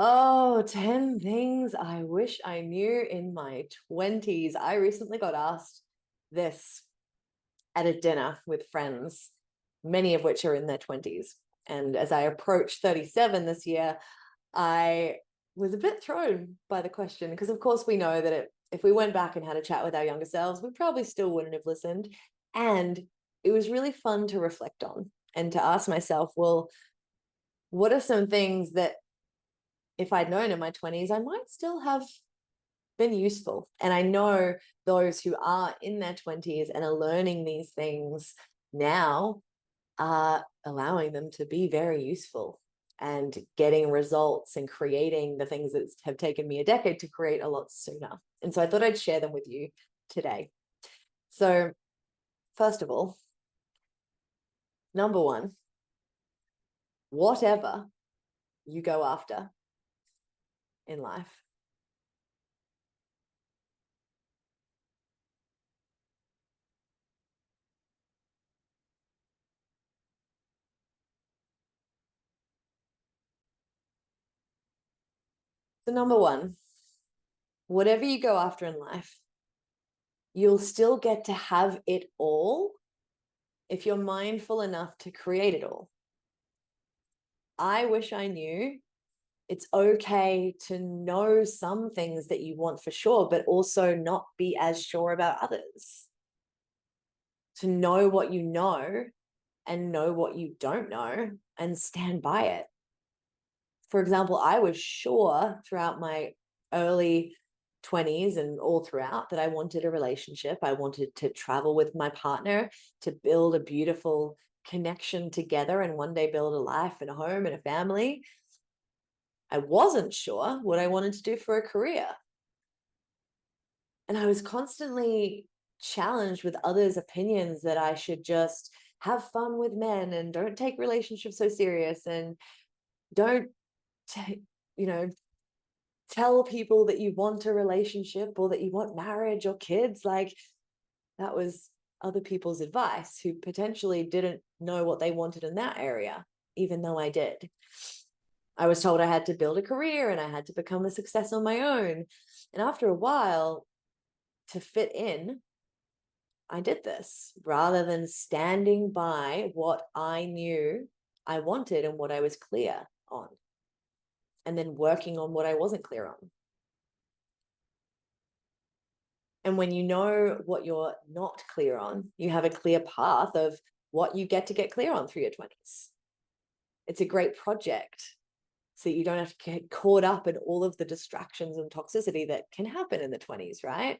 Oh, 10 things I wish I knew in my 20s. I recently got asked this at a dinner with friends, many of which are in their 20s. And as I approach 37 this year, I was a bit thrown by the question because, of course, we know that if we went back and had a chat with our younger selves, we probably still wouldn't have listened. And it was really fun to reflect on and to ask myself, well, what are some things that if I'd known in my 20s, I might still have been useful. And I know those who are in their 20s and are learning these things now are allowing them to be very useful and getting results and creating the things that have taken me a decade to create a lot sooner. And so I thought I'd share them with you today. So, first of all, number one, whatever you go after in life, so number one, whatever you go after in life, you'll still get to have it all if you're mindful enough to create it all. I wish I knew it's okay to know some things that you want for sure, but also not be as sure about others. To know what you know and know what you don't know and stand by it. For example, I was sure throughout my early 20s and all throughout that I wanted a relationship. I wanted to travel with my partner, to build a beautiful connection together and one day build a life and a home and a family. I wasn't sure what I wanted to do for a career. And I was constantly challenged with others' opinions that I should just have fun with men and don't take relationships so serious and don't, you know, tell people that you want a relationship or that you want marriage or kids. Like that was other people's advice who potentially didn't know what they wanted in that area, even though I did. I was told I had to build a career and I had to become a success on my own. And after a while, to fit in, I did this rather than standing by what I knew I wanted and what I was clear on, and then working on what I wasn't clear on. And when you know what you're not clear on, you have a clear path of what you get to get clear on through your 20s. It's a great project. So you don't have to get caught up in all of the distractions and toxicity that can happen in the 20s, right?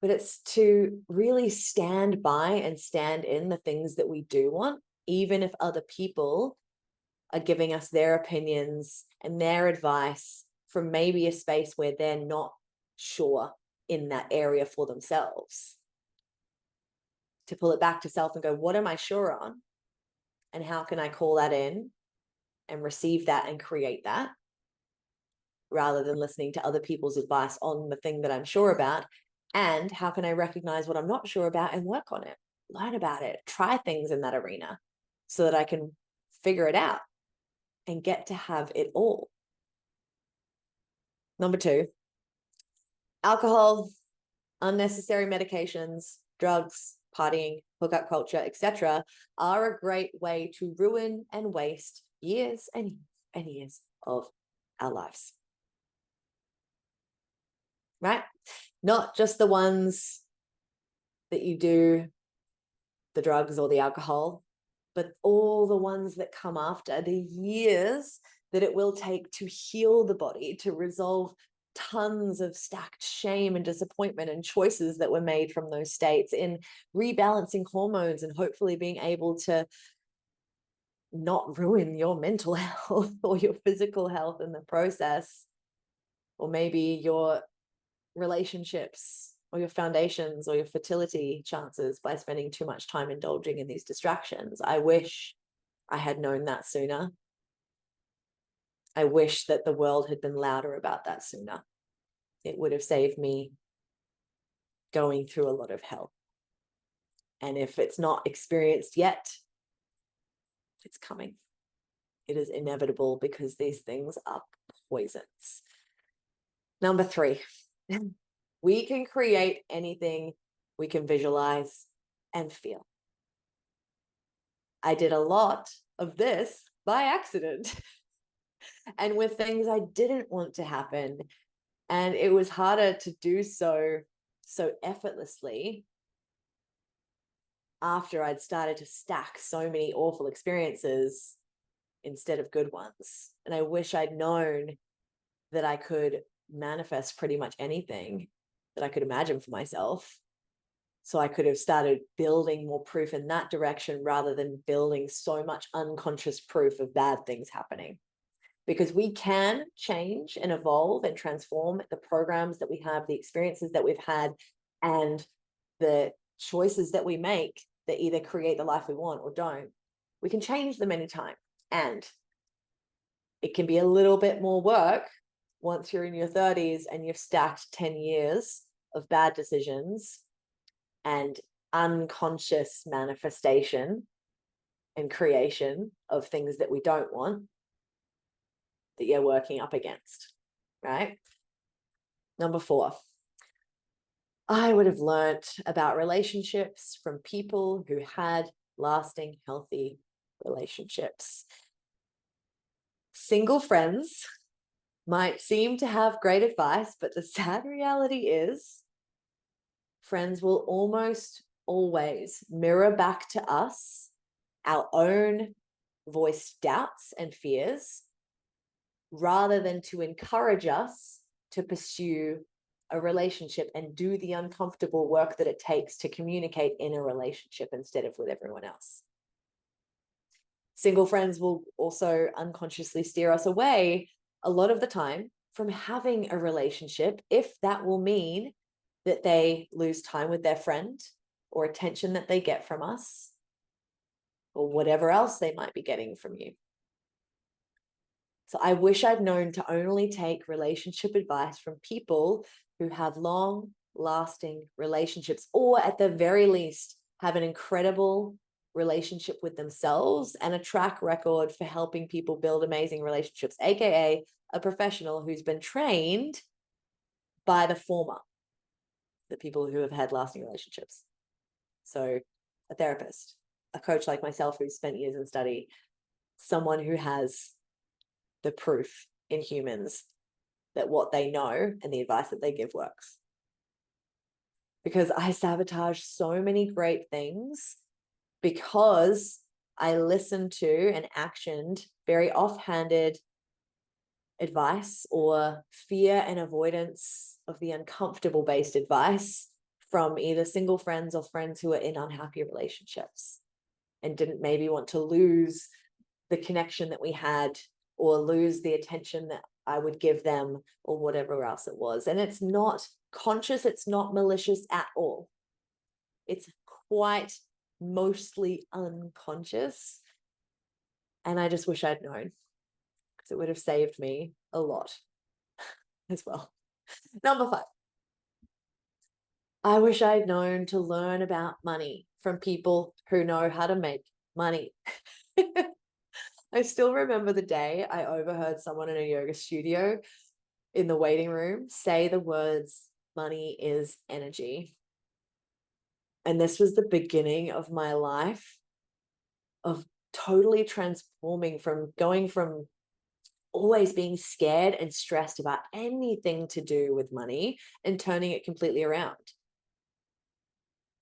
But it's to really stand by and stand in the things that we do want, even if other people are giving us their opinions and their advice from maybe a space where they're not sure in that area for themselves. To pull it back to self and go, what am I sure on? And how can I call that in and receive that and create that? Rather than listening to other people's advice on the thing that I'm sure about. And how can I recognize what I'm not sure about and work on it, learn about it, try things in that arena so that I can figure it out and get to have it all. Number two, alcohol, unnecessary medications, drugs, partying, hookup culture, etc., are a great way to ruin and waste years and years of our lives. Right? Not just the ones that you do, the drugs or the alcohol, but all the ones that come after, the years that it will take to heal the body, to resolve tons of stacked shame and disappointment and choices that were made from those states, in rebalancing hormones and hopefully being able to not ruin your mental health or your physical health in the process, or maybe your relationships or your foundations or your fertility chances by spending too much time indulging in these distractions. I wish I had known that sooner. I wish that the world had been louder about that sooner. It would have saved me going through a lot of hell. And if it's not experienced yet, it's coming. It is inevitable because these things are poisons. Number 3, we can create anything we can visualize and feel. I did a lot of this by accident and with things I didn't want to happen. And it was harder to do so effortlessly after I'd started to stack so many awful experiences instead of good ones. And I wish I'd known that I could manifest pretty much anything that I could imagine for myself. So I could have started building more proof in that direction rather than building so much unconscious proof of bad things happening. Because we can change and evolve and transform the programs that we have, the experiences that we've had, and the choices that we make that either create the life we want or don't. We can change them anytime. And it can be a little bit more work once you're in your 30s and you've stacked 10 years of bad decisions and unconscious manifestation and creation of things that we don't want that you're working up against, right? Number 4, I would have learned about relationships from people who had lasting, healthy relationships. Single friends might seem to have great advice, but the sad reality is friends will almost always mirror back to us our own voiced doubts and fears rather than to encourage us to pursue a relationship and do the uncomfortable work that it takes to communicate in a relationship instead of with everyone else. Single friends will also unconsciously steer us away a lot of the time from having a relationship if that will mean that they lose time with their friend or attention that they get from us or whatever else they might be getting from you. So I wish I'd known to only take relationship advice from people who have long-lasting relationships, or at the very least, have an incredible relationship with themselves and a track record for helping people build amazing relationships, aka a professional who's been trained by the former, the people who have had lasting relationships. So a therapist, a coach like myself who's spent years in study, someone who has the proof in humans that what they know and the advice that they give works. Because I sabotage so many great things because I listened to and actioned very offhanded advice or fear and avoidance of the uncomfortable based advice from either single friends or friends who are in unhappy relationships and didn't maybe want to lose the connection that we had or lose the attention that I would give them or whatever else it was. And it's not conscious, it's not malicious at all. It's quite mostly unconscious. And I just wish I'd known because it would have saved me a lot as well. Number 5. I wish I'd known to learn about money from people who know how to make money. I still remember the day I overheard someone in a yoga studio in the waiting room say the words, money is energy. And this was the beginning of my life of totally transforming from going from always being scared and stressed about anything to do with money and turning it completely around.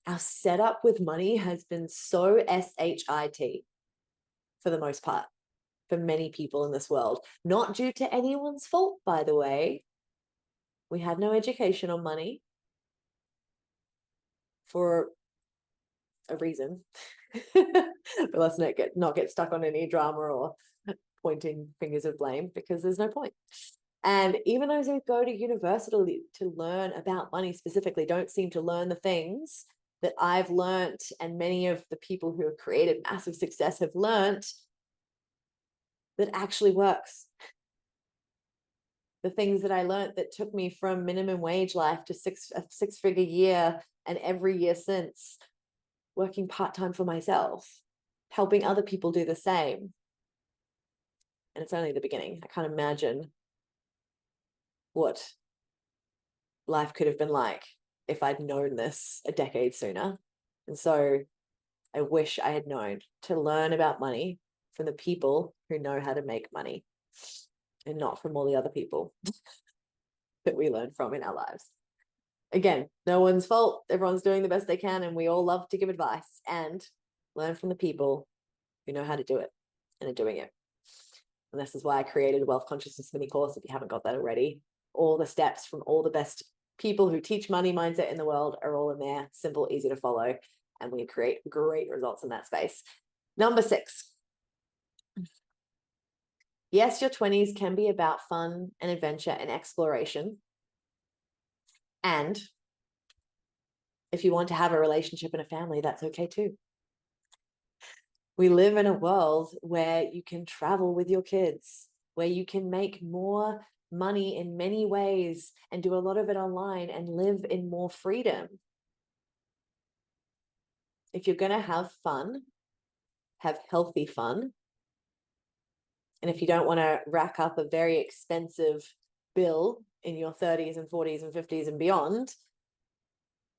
Our setup with money has been so shit for the most part, for many people in this world, not due to anyone's fault, by the way. We had no education on money for a reason. But let's not get stuck on any drama or pointing fingers of blame because there's no point. And even those who go to university to learn about money specifically don't seem to learn the things that I've learned and many of the people who have created massive success have learned that actually works. The things that I learned that took me from minimum wage life to a six-figure year and every year since, working part-time for myself, helping other people do the same. And it's only the beginning. I can't imagine what life could have been like if I'd known this a decade sooner. And so I wish I had known to learn about money from the people who know how to make money and not from all the other people that we learn from in our lives. Again, no one's fault. Everyone's doing the best they can, and we all love to give advice and learn from the people who know how to do it and are doing it. And this is why I created a Wealth Consciousness mini course. If you haven't got that already, all the steps from all the best people who teach money mindset in the world are all in there, simple, easy to follow, and we create great results in that space. Number 6. Yes, your 20s can be about fun and adventure and exploration. And if you want to have a relationship and a family, that's okay too. We live in a world where you can travel with your kids, where you can make more money in many ways and do a lot of it online and live in more freedom. If you're going to have fun, have healthy fun. And if you don't want to rack up a very expensive bill in your 30s and 40s and 50s and beyond,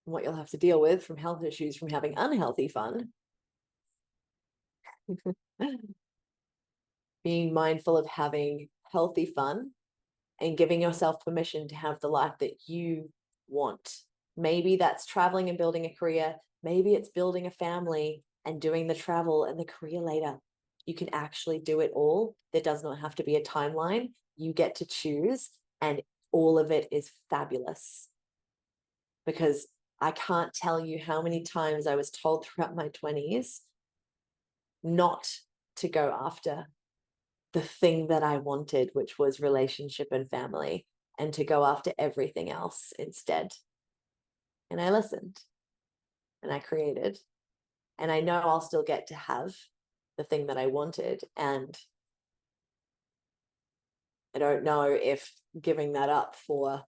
what you'll have to deal with from health issues from having unhealthy fun, being mindful of having healthy fun and giving yourself permission to have the life that you want. Maybe that's traveling and building a career. Maybe it's building a family and doing the travel and the career later. You can actually do it all. There does not have to be a timeline. You get to choose, and all of it is fabulous. Because I can't tell you how many times I was told throughout my 20s not to go after the thing that I wanted, which was relationship and family, and to go after everything else instead. And I listened and I created, and I know I'll still get to have the thing that I wanted. And I don't know if giving that up for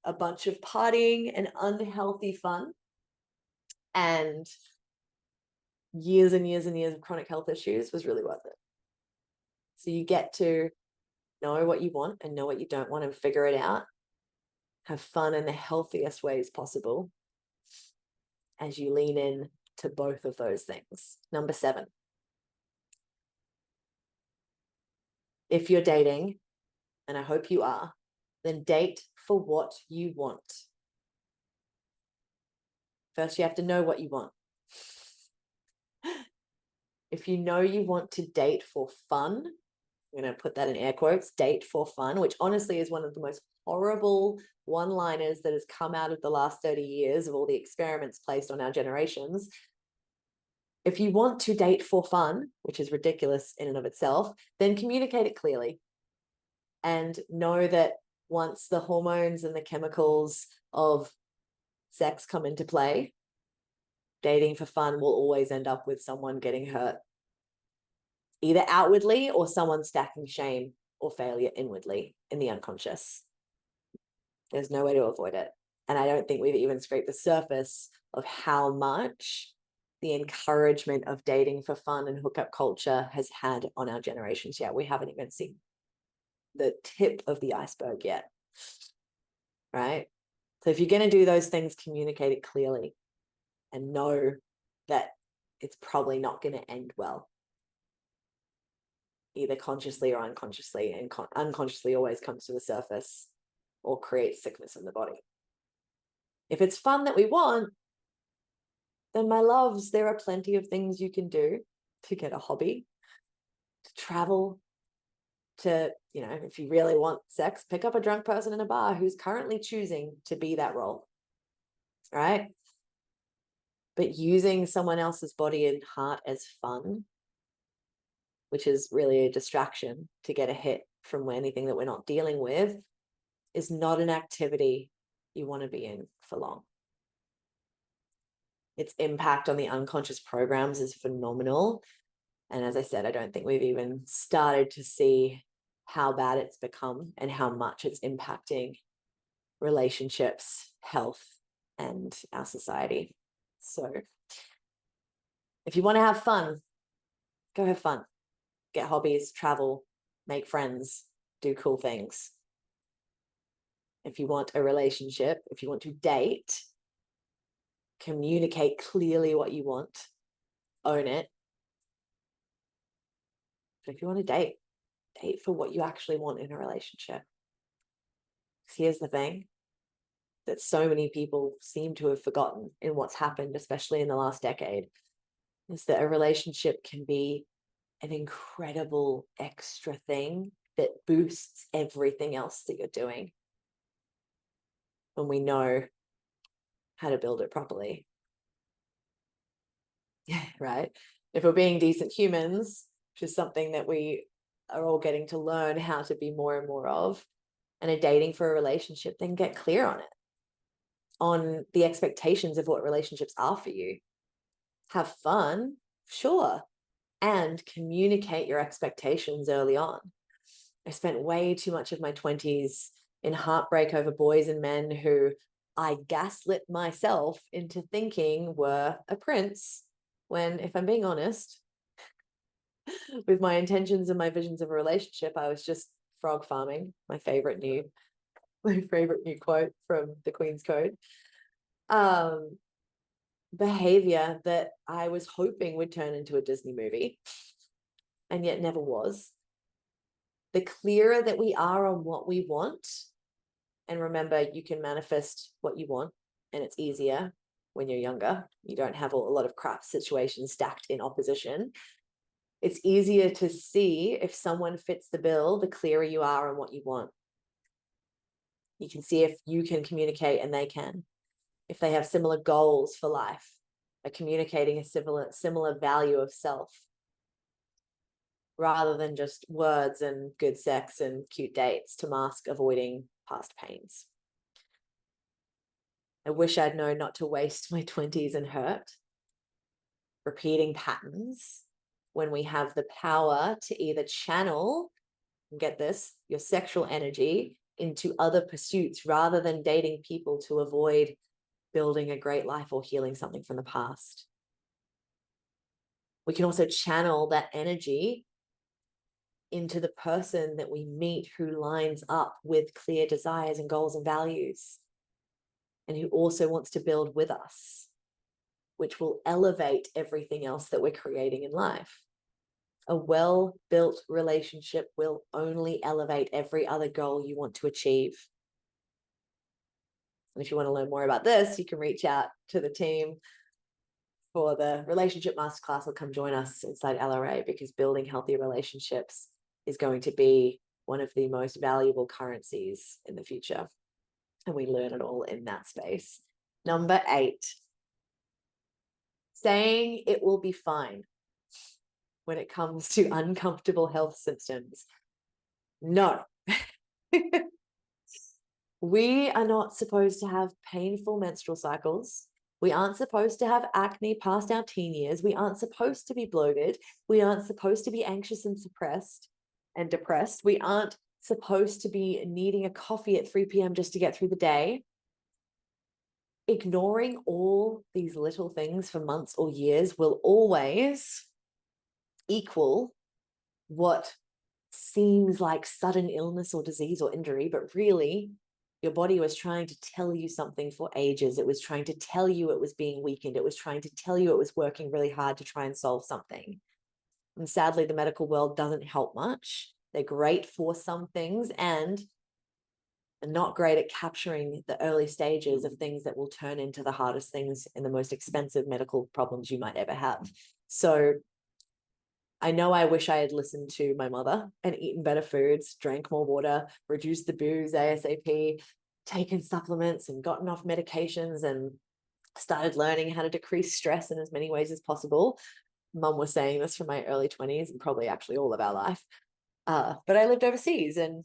a bunch of partying and unhealthy fun and years and years and years of chronic health issues was really worth it. So you get to know what you want and know what you don't want and figure it out. Have fun in the healthiest ways possible as you lean in to both of those things. Number 7. If you're dating, and I hope you are, then date for what you want. First, you have to know what you want. If you know you want to date for fun, I'm going to put that in air quotes, date for fun, which honestly is one of the most horrible one-liners that has come out of the last 30 years of all the experiments placed on our generations. If you want to date for fun, which is ridiculous in and of itself, then communicate it clearly and know that once the hormones and the chemicals of sex come into play, dating for fun will always end up with someone getting hurt, either outwardly or someone stacking shame or failure inwardly in the unconscious. There's no way to avoid it. And I don't think we've even scraped the surface of how much the encouragement of dating for fun and hookup culture has had on our generations yet. We haven't even seen the tip of the iceberg yet, right? So if you're going to do those things, communicate it clearly and know that it's probably not going to end well, either consciously or unconsciously, and unconsciously always comes to the surface or creates sickness in the body. If it's fun that we want, then my loves, there are plenty of things you can do to get a hobby, to travel, to, if you really want sex, pick up a drunk person in a bar who's currently choosing to be that role, right? But using someone else's body and heart as fun, which is really a distraction to get a hit from anything that we're not dealing with, is not an activity you want to be in for long. Its impact on the unconscious programs is phenomenal. And as I said, I don't think we've even started to see how bad it's become and how much it's impacting relationships, health, and our society. So if you want to have fun, go have fun. Get hobbies, travel, make friends, do cool things. If you want a relationship, if you want to date, communicate clearly what you want, own it. But if you want to date, date for what you actually want in a relationship. Because here's the thing that so many people seem to have forgotten in what's happened, especially in the last decade, is that a relationship can be an incredible extra thing that boosts everything else that you're doing when we know how to build it properly. Right? If we're being decent humans, which is something that we are all getting to learn how to be more and more of, and are dating for a relationship, then get clear on it, on the expectations of what relationships are for you. Have fun, sure, and communicate your expectations early on. I spent way too much of my 20s in heartbreak over boys and men who I gaslit myself into thinking were a prince, when, if I'm being honest, with my intentions and my visions of a relationship, I was just frog farming, my favorite new quote from the Queen's Code. Behavior that I was hoping would turn into a Disney movie, and yet never was. The clearer that we are on what we want, and remember, you can manifest what you want, and it's easier when you're younger. You don't have a lot of crap situations stacked in opposition. It's easier to see if someone fits the bill, the clearer you are on what you want. You can see if you can communicate and they can. If they have similar goals for life, are communicating a similar value of self, rather than just words and good sex and cute dates to mask avoiding past pains. I wish I'd known not to waste my 20s and hurt repeating patterns when we have the power to either channel, get this, your sexual energy into other pursuits rather than dating people to avoid building a great life or healing something from the past. We can also channel that energy into the person that we meet who lines up with clear desires and goals and values, and who also wants to build with us, which will elevate everything else that we're creating in life. A well-built relationship will only elevate every other goal you want to achieve. And if you want to learn more about this, you can reach out to the team for the relationship masterclass, or come join us inside LRA, because building healthy relationships is going to be one of the most valuable currencies in the future. And we learn it all in that space. Number 8, saying it will be fine when it comes to uncomfortable health symptoms. No. We are not supposed to have painful menstrual cycles. We aren't supposed to have acne past our teen years. We aren't supposed to be bloated. We aren't supposed to be anxious and suppressed and depressed. We aren't supposed to be needing a coffee at 3 p.m. just to get through the day. Ignoring all these little things for months or years will always equal what seems like sudden illness or disease or injury, but really your body was trying to tell you something for ages. It was trying to tell you it was being weakened. It was trying to tell you it was working really hard to try and solve something. And sadly, the medical world doesn't help much. They're great for some things and not great at capturing the early stages of things that will turn into the hardest things and the most expensive medical problems you might ever have. So I know I wish I had listened to my mother and eaten better foods, drank more water, reduced the booze ASAP, taken supplements and gotten off medications, and started learning how to decrease stress in as many ways as possible. Mum was saying this from my early 20s and probably actually all of our life. But I lived overseas and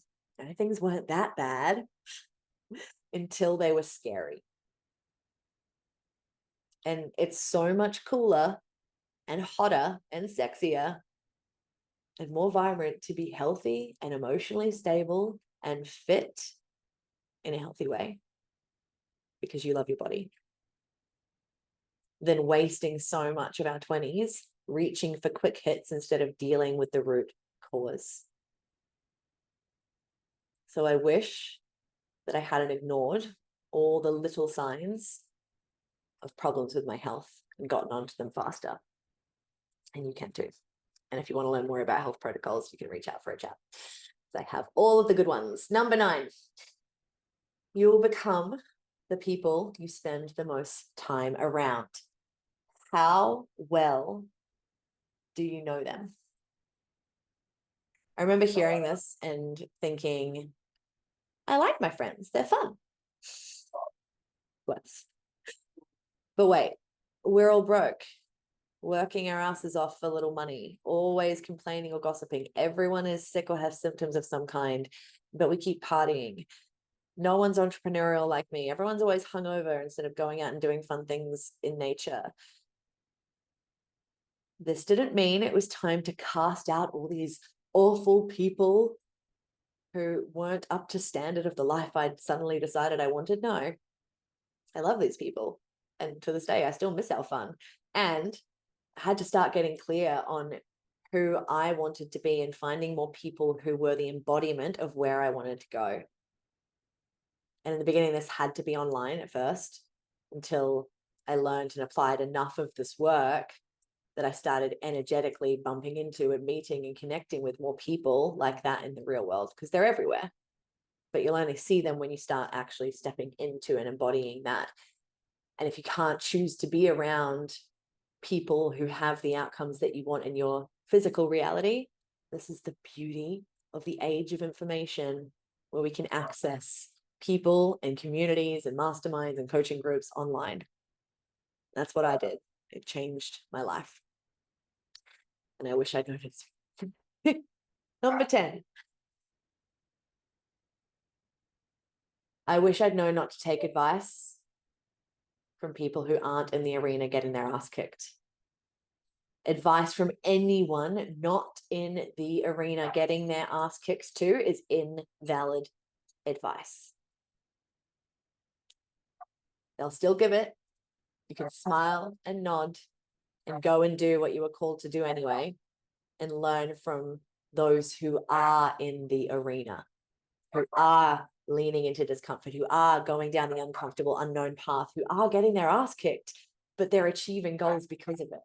things weren't that bad until they were scary. And it's so much cooler and hotter and sexier and more vibrant to be healthy and emotionally stable and fit in a healthy way because you love your body, than wasting so much of our 20s reaching for quick hits instead of dealing with the root cause. So I wish that I hadn't ignored all the little signs of problems with my health and gotten onto them faster. And you can too. And if you want to learn more about health protocols, you can reach out for a chat. I have all of the good ones. Number 9, you will become the people you spend the most time around. How well do you know them? I remember hearing this and thinking, I like my friends. They're fun. But wait, we're all broke, working our asses off for little money, always complaining or gossiping. Everyone is sick or has symptoms of some kind, but we keep partying. No one's entrepreneurial like me. Everyone's always hungover instead of going out and doing fun things in nature. This didn't mean it was time to cast out all these awful people who weren't up to standard of the life I'd suddenly decided I wanted. No, I love these people. And to this day, I still miss our fun. And I had to start getting clear on who I wanted to be and finding more people who were the embodiment of where I wanted to go. And in the beginning, this had to be online at first until I learned and applied enough of this work that I started energetically bumping into and meeting and connecting with more people like that in the real world, because they're everywhere. But you'll only see them when you start actually stepping into and embodying that. And if you can't choose to be around people who have the outcomes that you want in your physical reality, this is the beauty of the age of information, where we can access people and communities and masterminds and coaching groups online. That's what I did. It changed my life. And I wish I'd known it. Number 10. I wish I'd known not to take advice from people who aren't in the arena getting their ass kicked. Advice from anyone not in the arena getting their ass kicked too is invalid advice. They'll still give it. You can smile and nod and go and do what you were called to do anyway, and learn from those who are in the arena, who are leaning into discomfort, who are going down the uncomfortable, unknown path, who are getting their ass kicked, but they're achieving goals because of it.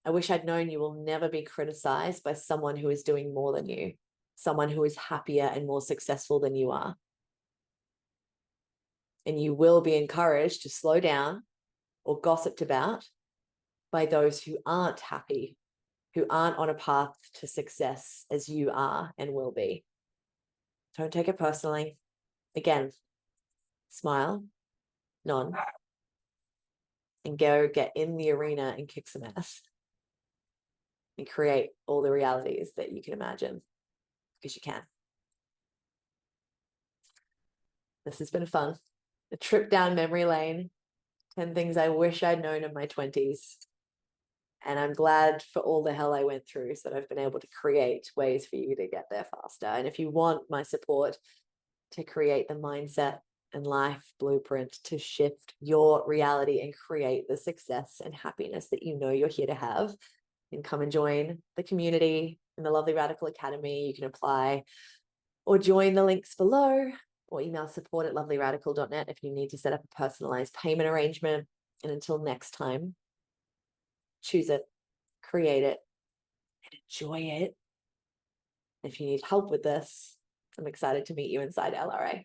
I wish I'd known you will never be criticized by someone who is doing more than you, someone who is happier and more successful than you are. And you will be encouraged to slow down or gossiped about by those who aren't happy, who aren't on a path to success as you are and will be. Don't take it personally. Again, smile, nod, and go get in the arena and kick some ass and create all the realities that you can imagine, because you can. This has been fun. A trip down memory lane, 10 things I wish I'd known in my 20s. And I'm glad for all the hell I went through so that I've been able to create ways for you to get there faster. And if you want my support to create the mindset and life blueprint to shift your reality and create the success and happiness that you know you're here to have, then come and join the community in the Lovely Radical Academy. You can apply or join the links below, or email support@lovelyradical.net if you need to set up a personalized payment arrangement. And until next time, choose it, create it, and enjoy it. If you need help with this, I'm excited to meet you inside LRA.